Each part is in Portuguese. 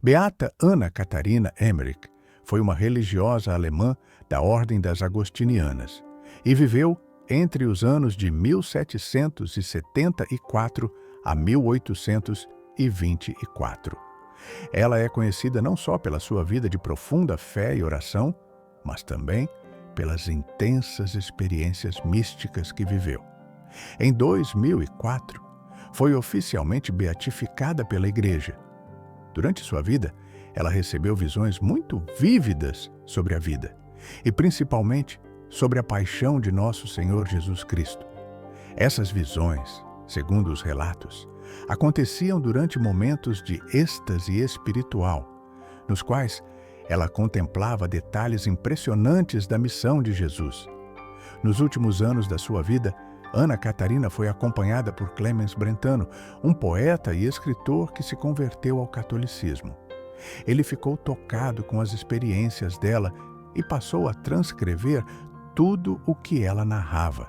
Beata Ana Catarina Emmerich foi uma religiosa alemã da Ordem das Agostinianas e viveu entre os anos de 1774 a 1824. Ela é conhecida não só pela sua vida de profunda fé e oração, mas também pelas intensas experiências místicas que viveu. Em 2004, foi oficialmente beatificada pela Igreja. Durante sua vida, ela recebeu visões muito vívidas sobre a vida, e principalmente sobre a paixão de nosso Senhor Jesus Cristo. Essas visões, segundo os relatos, aconteciam durante momentos de êxtase espiritual, nos quais ela contemplava detalhes impressionantes da missão de Jesus. Nos últimos anos da sua vida, Ana Catarina foi acompanhada por Clemens Brentano, um poeta e escritor que se converteu ao catolicismo. Ele ficou tocado com as experiências dela e passou a transcrever tudo o que ela narrava,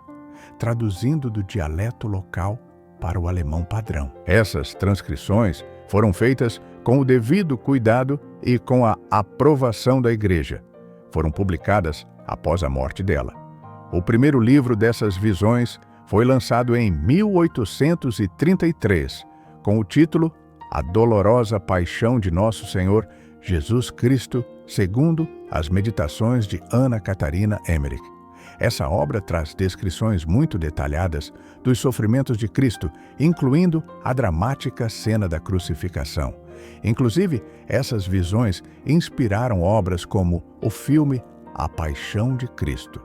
traduzindo do dialeto local para o alemão padrão. Essas transcrições foram feitas com o devido cuidado e com a aprovação da Igreja. Foram publicadas após a morte dela. O primeiro livro dessas visões foi lançado em 1833, com o título A Dolorosa Paixão de Nosso Senhor Jesus Cristo, segundo as Meditações de Ana Catarina Emmerich. Essa obra traz descrições muito detalhadas dos sofrimentos de Cristo, incluindo a dramática cena da crucificação. Inclusive, essas visões inspiraram obras como o filme A Paixão de Cristo.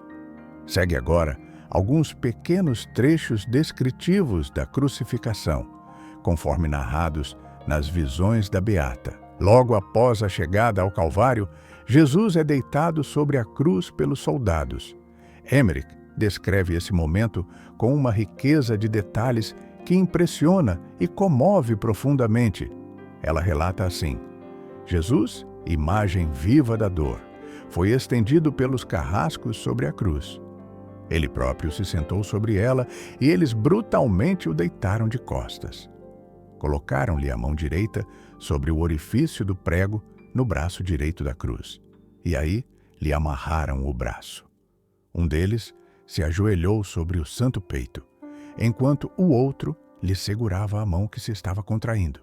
Segue agora alguns pequenos trechos descritivos da crucificação, conforme narrados nas visões da Beata. Logo após a chegada ao Calvário, Jesus é deitado sobre a cruz pelos soldados. Emmerich descreve esse momento com uma riqueza de detalhes que impressiona e comove profundamente. Ela relata assim: Jesus, imagem viva da dor, foi estendido pelos carrascos sobre a cruz. Ele próprio se sentou sobre ela e eles brutalmente o deitaram de costas. Colocaram-lhe a mão direita sobre o orifício do prego no braço direito da cruz, e aí lhe amarraram o braço. Um deles se ajoelhou sobre o santo peito, enquanto o outro lhe segurava a mão que se estava contraindo.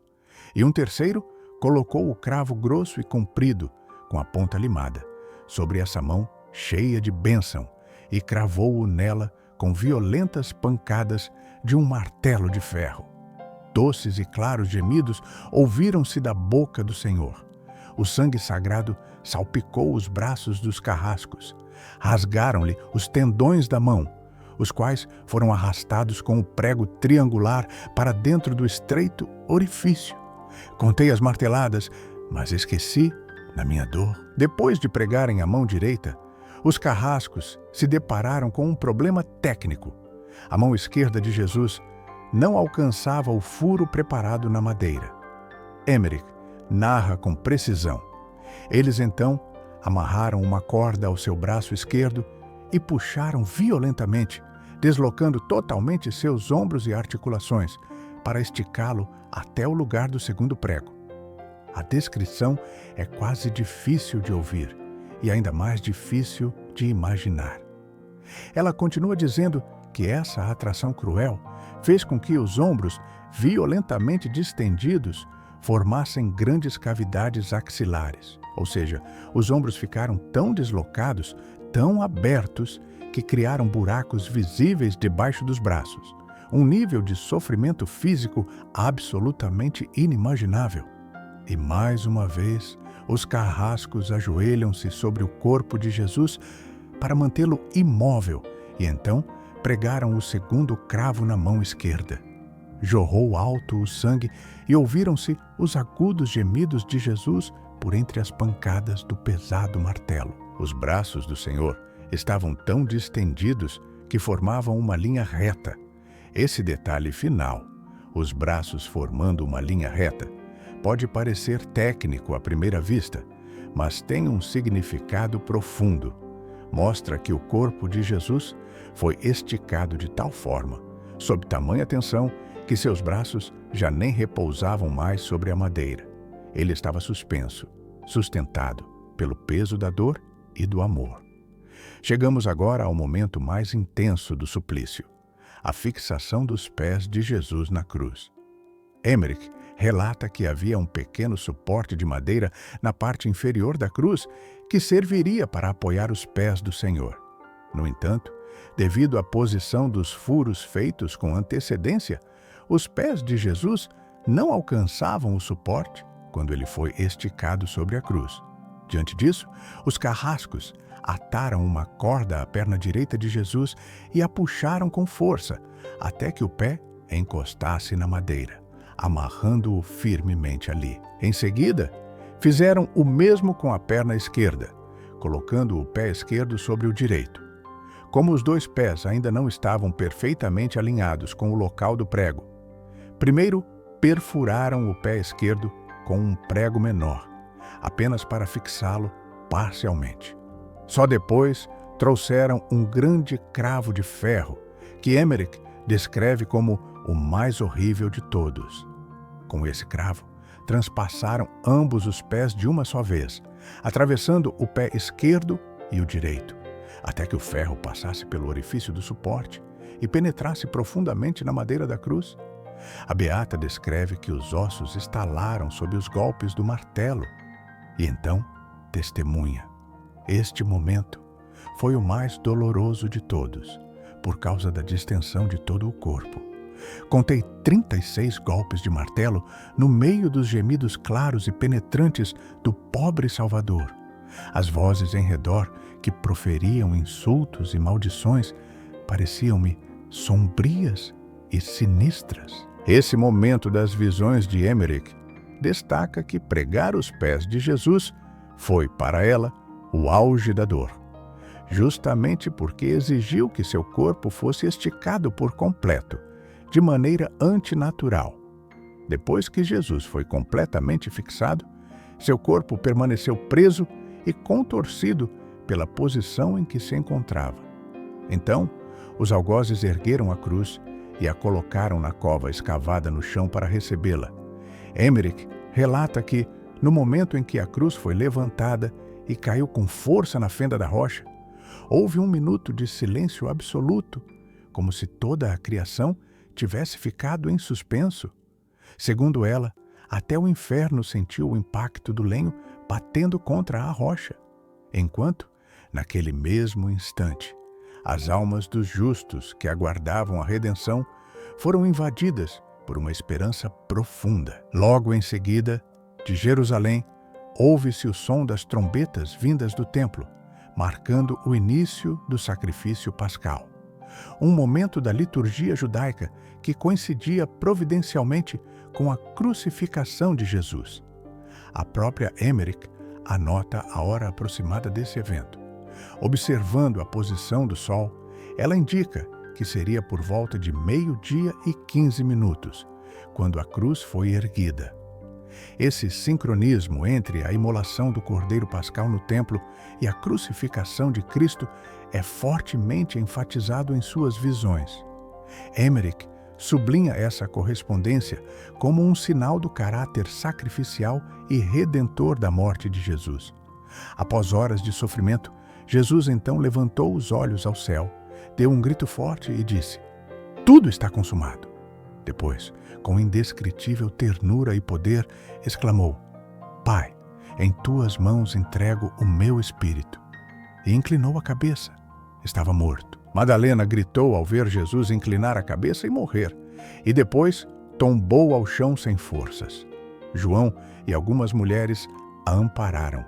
E um terceiro colocou o cravo grosso e comprido, com a ponta limada, sobre essa mão cheia de bênção, e cravou-o nela com violentas pancadas de um martelo de ferro. Doces e claros gemidos ouviram-se da boca do Senhor. O sangue sagrado salpicou os braços dos carrascos. Rasgaram-lhe os tendões da mão, os quais foram arrastados com o prego triangular para dentro do estreito orifício. Contei as marteladas, mas esqueci na minha dor. Depois de pregarem a mão direita, os carrascos se depararam com um problema técnico. A mão esquerda de Jesus não alcançava o furo preparado na madeira. Emmerich narra com precisão. Eles então amarraram uma corda ao seu braço esquerdo e puxaram violentamente, deslocando totalmente seus ombros e articulações, para esticá-lo até o lugar do segundo prego. A descrição é quase difícil de ouvir e ainda mais difícil de imaginar. Ela continua dizendo que essa atração cruel fez com que os ombros, violentamente distendidos, formassem grandes cavidades axilares. Ou seja, os ombros ficaram tão deslocados, tão abertos, que criaram buracos visíveis debaixo dos braços. Um nível de sofrimento físico absolutamente inimaginável. E mais uma vez, os carrascos ajoelham-se sobre o corpo de Jesus para mantê-lo imóvel e então pregaram o segundo cravo na mão esquerda. Jorrou alto o sangue e ouviram-se os agudos gemidos de Jesus por entre as pancadas do pesado martelo. Os braços do Senhor estavam tão distendidos que formavam uma linha reta. Esse detalhe final, os braços formando uma linha reta, pode parecer técnico à primeira vista, mas tem um significado profundo. Mostra que o corpo de Jesus foi esticado de tal forma, sob tamanha tensão, que seus braços já nem repousavam mais sobre a madeira. Ele estava suspenso, sustentado pelo peso da dor e do amor. Chegamos agora ao momento mais intenso do suplício, a fixação dos pés de Jesus na cruz. Emmerich relata que havia um pequeno suporte de madeira na parte inferior da cruz que serviria para apoiar os pés do Senhor. No entanto, devido à posição dos furos feitos com antecedência, os pés de Jesus não alcançavam o suporte quando ele foi esticado sobre a cruz. Diante disso, os carrascos ataram uma corda à perna direita de Jesus e a puxaram com força, até que o pé encostasse na madeira, amarrando-o firmemente ali. Em seguida, fizeram o mesmo com a perna esquerda, colocando o pé esquerdo sobre o direito. Como os dois pés ainda não estavam perfeitamente alinhados com o local do prego, primeiro perfuraram o pé esquerdo com um prego menor, apenas para fixá-lo parcialmente. Só depois trouxeram um grande cravo de ferro, que Emmerich descreve como o mais horrível de todos. Com esse cravo, transpassaram ambos os pés de uma só vez, atravessando o pé esquerdo e o direito, até que o ferro passasse pelo orifício do suporte e penetrasse profundamente na madeira da cruz. A beata descreve que os ossos estalaram sob os golpes do martelo. E então, testemunha: este momento foi o mais doloroso de todos, por causa da distensão de todo o corpo. Contei 36 golpes de martelo no meio dos gemidos claros e penetrantes do pobre Salvador. As vozes em redor, que proferiam insultos e maldições, pareciam-me sombrias e sinistras. Esse momento das visões de Emmerich destaca que pregar os pés de Jesus foi, para ela, o auge da dor, justamente porque exigiu que seu corpo fosse esticado por completo, de maneira antinatural. Depois que Jesus foi completamente fixado, seu corpo permaneceu preso e contorcido pela posição em que se encontrava. Então, os algozes ergueram a cruz e a colocaram na cova escavada no chão para recebê-la. Emmerich relata que, no momento em que a cruz foi levantada e caiu com força na fenda da rocha, houve um minuto de silêncio absoluto, como se toda a criação tivesse ficado em suspenso. Segundo ela, até o inferno sentiu o impacto do lenho batendo contra a rocha, enquanto, naquele mesmo instante, as almas dos justos que aguardavam a redenção foram invadidas por uma esperança profunda. Logo em seguida, de Jerusalém, ouve-se o som das trombetas vindas do templo, marcando o início do sacrifício pascal. Um momento da liturgia judaica que coincidia providencialmente com a crucificação de Jesus. A própria Emmerich anota a hora aproximada desse evento. Observando a posição do sol, ela indica que seria por volta de 12:15, quando a cruz foi erguida. Esse sincronismo entre a imolação do Cordeiro Pascal no templo e a crucificação de Cristo é fortemente enfatizado em suas visões. Emmerich sublinha essa correspondência como um sinal do caráter sacrificial e redentor da morte de Jesus. Após horas de sofrimento, Jesus então levantou os olhos ao céu, deu um grito forte e disse: "Tudo está consumado." Depois, com indescritível ternura e poder, exclamou: "Pai, em tuas mãos entrego o meu espírito." E inclinou a cabeça. Estava morto. Madalena gritou ao ver Jesus inclinar a cabeça e morrer, e depois tombou ao chão sem forças. João e algumas mulheres a ampararam.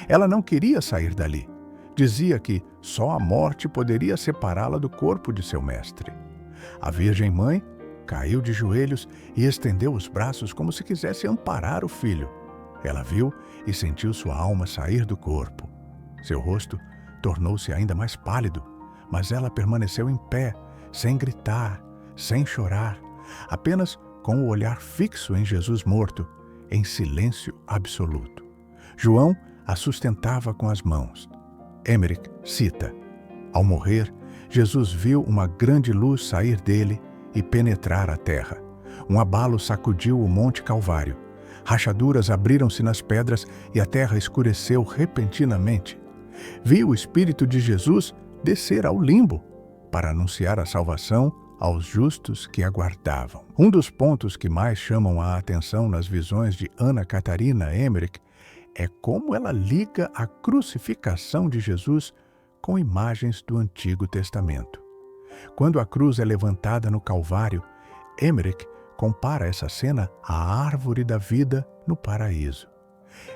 Ela não queria sair dali. Dizia que só a morte poderia separá-la do corpo de seu mestre. A Virgem Mãe caiu de joelhos e estendeu os braços como se quisesse amparar o filho. Ela viu e sentiu sua alma sair do corpo. Seu rosto tornou-se ainda mais pálido, mas ela permaneceu em pé, sem gritar, sem chorar, apenas com o olhar fixo em Jesus morto, em silêncio absoluto. João a sustentava com as mãos. Emmerich cita: "Ao morrer, Jesus viu uma grande luz sair dele e penetrar a terra. Um abalo sacudiu o Monte Calvário. Rachaduras abriram-se nas pedras e a terra escureceu repentinamente. Vi o Espírito de Jesus descer ao limbo para anunciar a salvação aos justos que aguardavam. Um dos pontos que mais chamam a atenção nas visões de Ana Catarina Emmerich é como ela liga a crucificação de Jesus com imagens do Antigo Testamento. Quando a cruz é levantada no Calvário, Emmerich compara essa cena à árvore da vida no paraíso.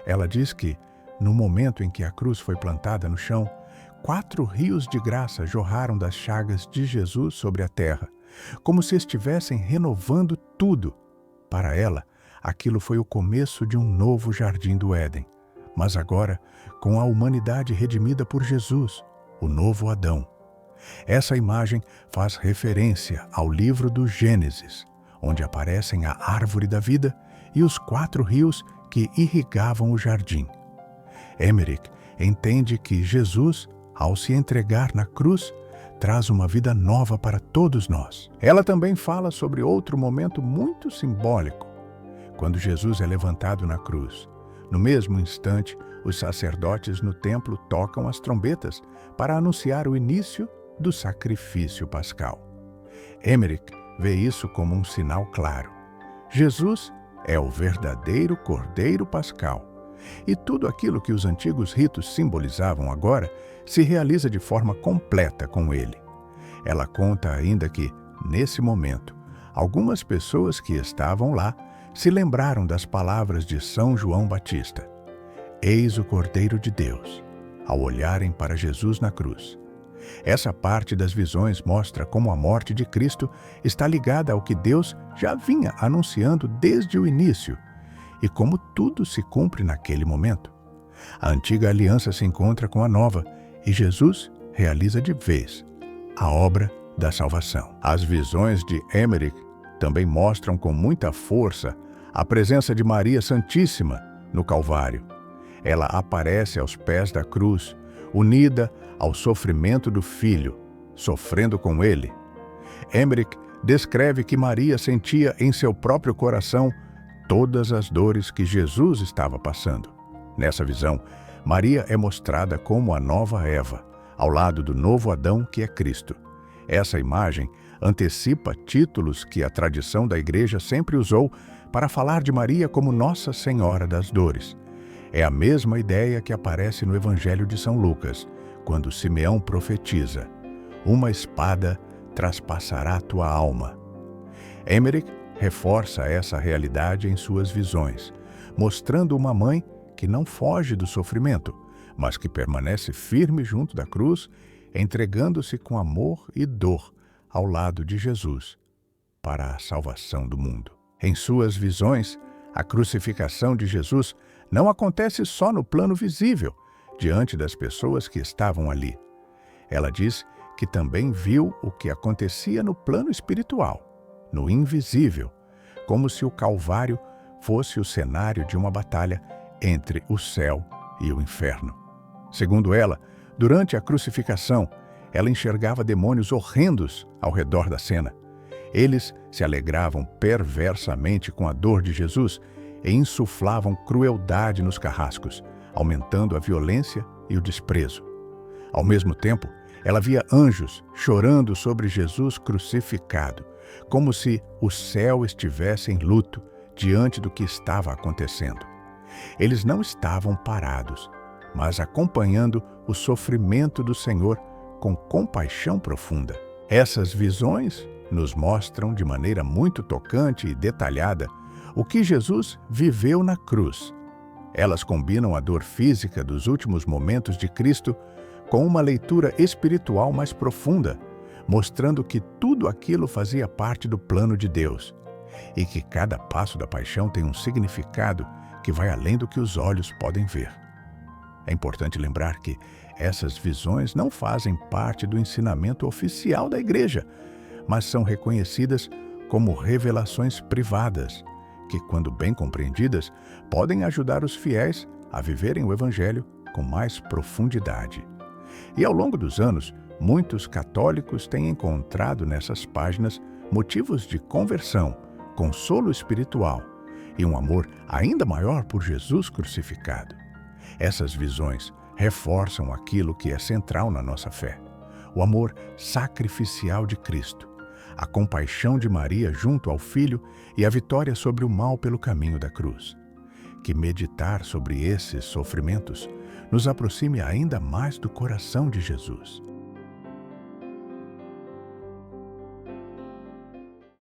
Ela diz que, no momento em que a cruz foi plantada no chão, 4 rios de graça jorraram das chagas de Jesus sobre a terra, como se estivessem renovando tudo. Para ela, aquilo foi o começo de um novo jardim do Éden, mas agora com a humanidade redimida por Jesus, o novo Adão. Essa imagem faz referência ao livro do Gênesis, onde aparecem a árvore da vida e os 4 rios que irrigavam o jardim. Emmerich entende que Jesus, ao se entregar na cruz, traz uma vida nova para todos nós. Ela também fala sobre outro momento muito simbólico, quando Jesus é levantado na cruz. No mesmo instante, os sacerdotes no templo tocam as trombetas para anunciar o início do sacrifício pascal. Emmerich vê isso como um sinal claro. Jesus é o verdadeiro Cordeiro Pascal. E tudo aquilo que os antigos ritos simbolizavam agora se realiza de forma completa com ele. Ela conta ainda que, nesse momento, algumas pessoas que estavam lá se lembraram das palavras de São João Batista: "Eis o Cordeiro de Deus", ao olharem para Jesus na cruz. Essa parte das visões mostra como a morte de Cristo está ligada ao que Deus já vinha anunciando desde o início e como tudo se cumpre naquele momento. A antiga aliança se encontra com a nova e Jesus realiza de vez a obra da salvação. As visões de Emmerich também mostram com muita força a presença de Maria Santíssima no Calvário. Ela aparece aos pés da cruz, unida ao sofrimento do Filho, sofrendo com ele. Emmerich descreve que Maria sentia em seu próprio coração todas as dores que Jesus estava passando. Nessa visão, Maria é mostrada como a nova Eva, ao lado do novo Adão que é Cristo. Essa imagem antecipa títulos que a tradição da Igreja sempre usou para falar de Maria como Nossa Senhora das Dores. É a mesma ideia que aparece no Evangelho de São Lucas, quando Simeão profetiza: "Uma espada traspassará tua alma". Emmerich reforça essa realidade em suas visões, mostrando uma mãe que não foge do sofrimento, mas que permanece firme junto da cruz, entregando-se com amor e dor ao lado de Jesus, para a salvação do mundo. Em suas visões, a crucificação de Jesus não acontece só no plano visível, diante das pessoas que estavam ali. Ela diz que também viu o que acontecia no plano espiritual, no invisível, como se o Calvário fosse o cenário de uma batalha entre o céu e o inferno. Segundo ela, durante a crucificação, ela enxergava demônios horrendos ao redor da cena. Eles se alegravam perversamente com a dor de Jesus e insuflavam crueldade nos carrascos, aumentando a violência e o desprezo. Ao mesmo tempo, ela via anjos chorando sobre Jesus crucificado, como se o céu estivesse em luto diante do que estava acontecendo. Eles não estavam parados, mas acompanhando o sofrimento do Senhor com compaixão profunda. Essas visões nos mostram de maneira muito tocante e detalhada o que Jesus viveu na cruz. Elas combinam a dor física dos últimos momentos de Cristo com uma leitura espiritual mais profunda, mostrando que tudo aquilo fazia parte do plano de Deus e que cada passo da paixão tem um significado que vai além do que os olhos podem ver. É importante lembrar que essas visões não fazem parte do ensinamento oficial da Igreja, mas são reconhecidas como revelações privadas, que, quando bem compreendidas, podem ajudar os fiéis a viverem o Evangelho com mais profundidade. E ao longo dos anos, muitos católicos têm encontrado nessas páginas motivos de conversão, consolo espiritual e um amor ainda maior por Jesus crucificado. Essas visões reforçam aquilo que é central na nossa fé: o amor sacrificial de Cristo, a compaixão de Maria junto ao Filho e a vitória sobre o mal pelo caminho da cruz. Que meditar sobre esses sofrimentos nos aproxime ainda mais do coração de Jesus.